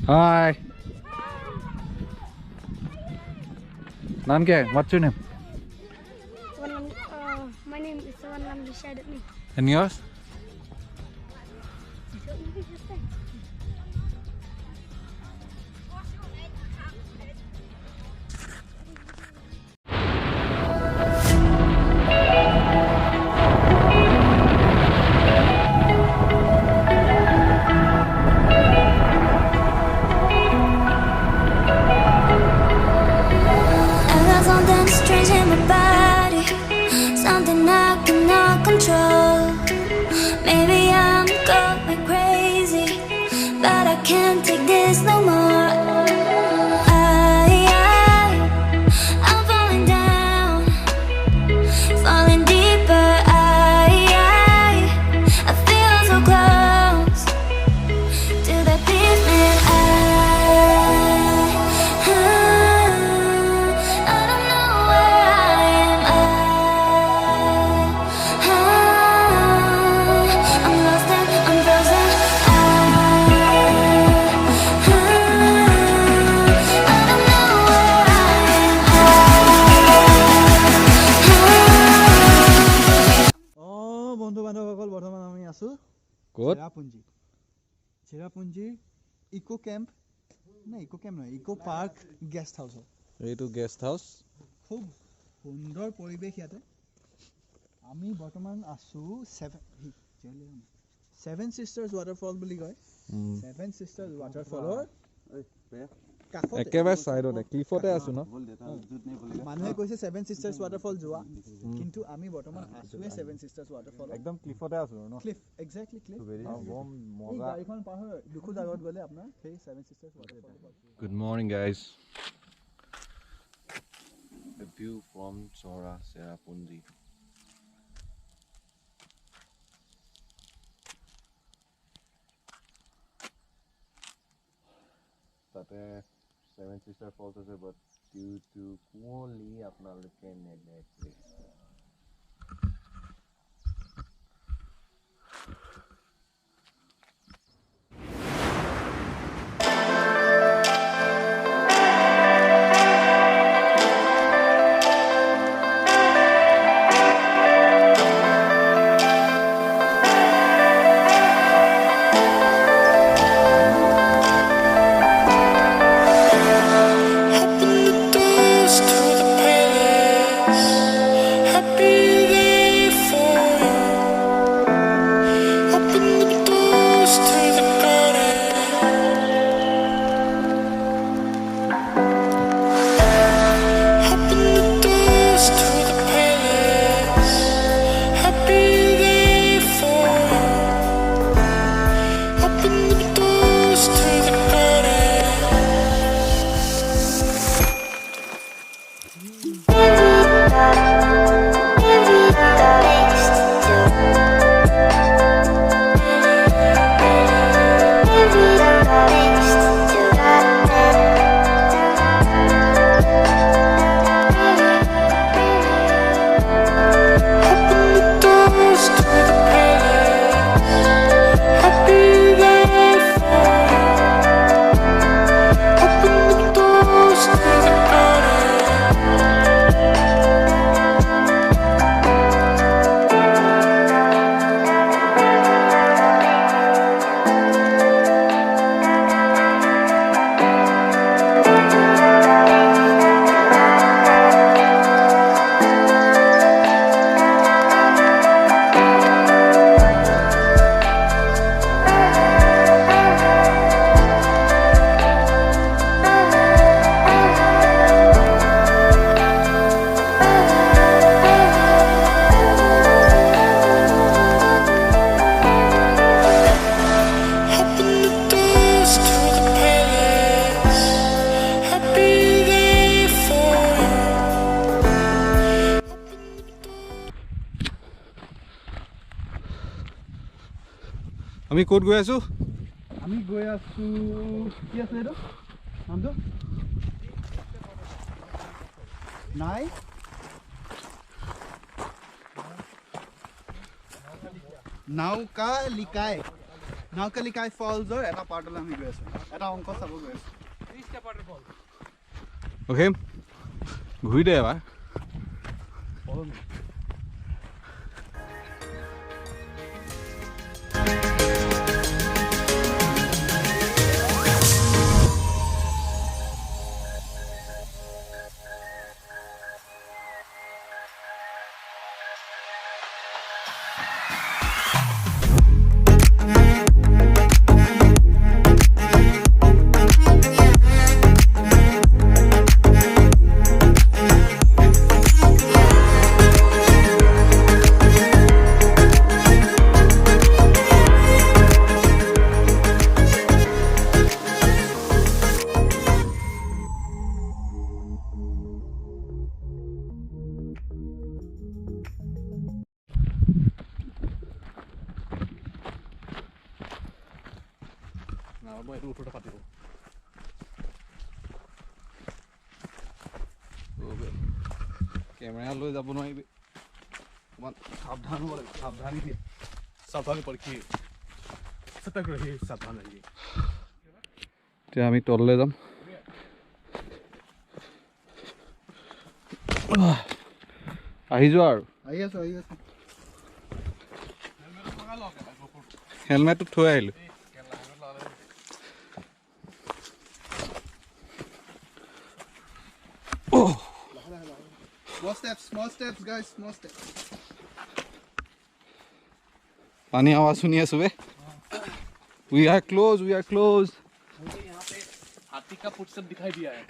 Hi. Naam kya hai? What's your name? My name is Sohra. And yours? Strange in my body, something I cannot control. Maybe I'm going crazy, but I can't take this no more. I'm falling down, falling deeper. I feel so close to the pavement. Good. Cherrapunji Eco Camp. No, Eco Camp no, Eco Park Guest House. Way to guest house. খুব সুন্দৰ পৰিবেশ ইয়াতে আমি বৰ্তমান আছো seven সিস্টাৰ্স ওয়াটাৰফল বুলি কয় seven সিস্টাৰ্স ওয়াটাৰফলৰ একেবাৰে সাইডতে ক্লিফতে আছো ন মানুহে কৈছে সেভেন সিস্টাৰ্স ওয়াটাৰফল যোৱা কিন্তু আমি বৰ্তমান আছো সেভেন সিস্টাৰ্স ওয়াটাৰফল একদম ক্লিফতে আছো ন ক্লিফ এক্স্যাক্টলি ক্লিফ বম মজা এই গাড়ীখন পাৰ হৈ দুখু জাগত গলে আপোনাৰ সেই seven সিস্টাৰ্স ওয়াটাৰফল Good morning guys. The view from Sohra, Cherrapunji. Tate Seven Sister Falls ase, but due to only apnaloke neglect. আমি কোড গৈ আছো কি আছে এটো নামটো নাই NohkaLikai Fallsৰ এটা পাৰ্টলৈ আমি গৈ আছো এটা অংক চাব গৈ আছো Okay. ঘূৰি দে এবাৰ মই এইটো ওপৰতে পাতিব কেমেৰা লৈ যাব নোৱাৰিবি অকণমান সাৱধান হ'ব লাগিব সাৱধানী দিয়ে সাৱধানী পৰীক্ষী সতৰ্ক সাৱধান এতিয়া আমি তললৈ যাম আহি যোৱা আৰু আহি আছো হেলমেটটো থৈ আহিলোঁ small steps guys small steps पानी आवाज सुनिए सुबह we are close मुझे यहाँ पे हाथी का फुटस्टेप दिखाई दिया है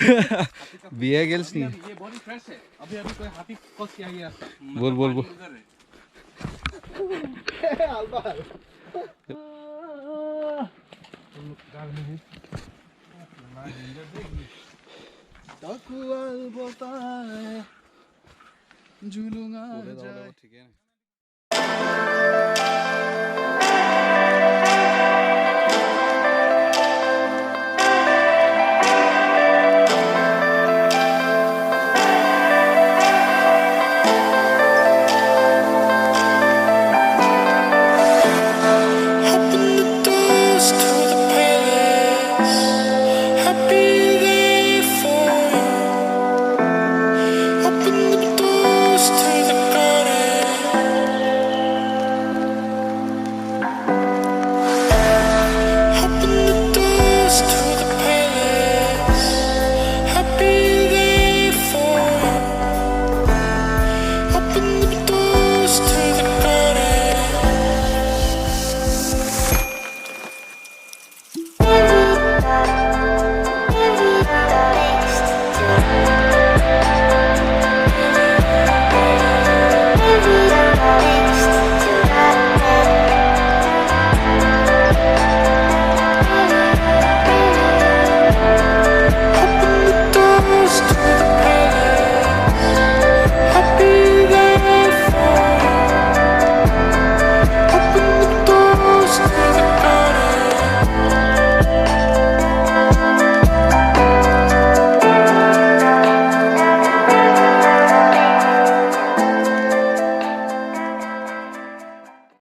बियर गिल्स नहीं ये बॉडी फ्रेश है अभी कोई हाथी क्रॉस किया गया था बोल Takual bolta hai julunga jai ठीक है Open the doors to the palace.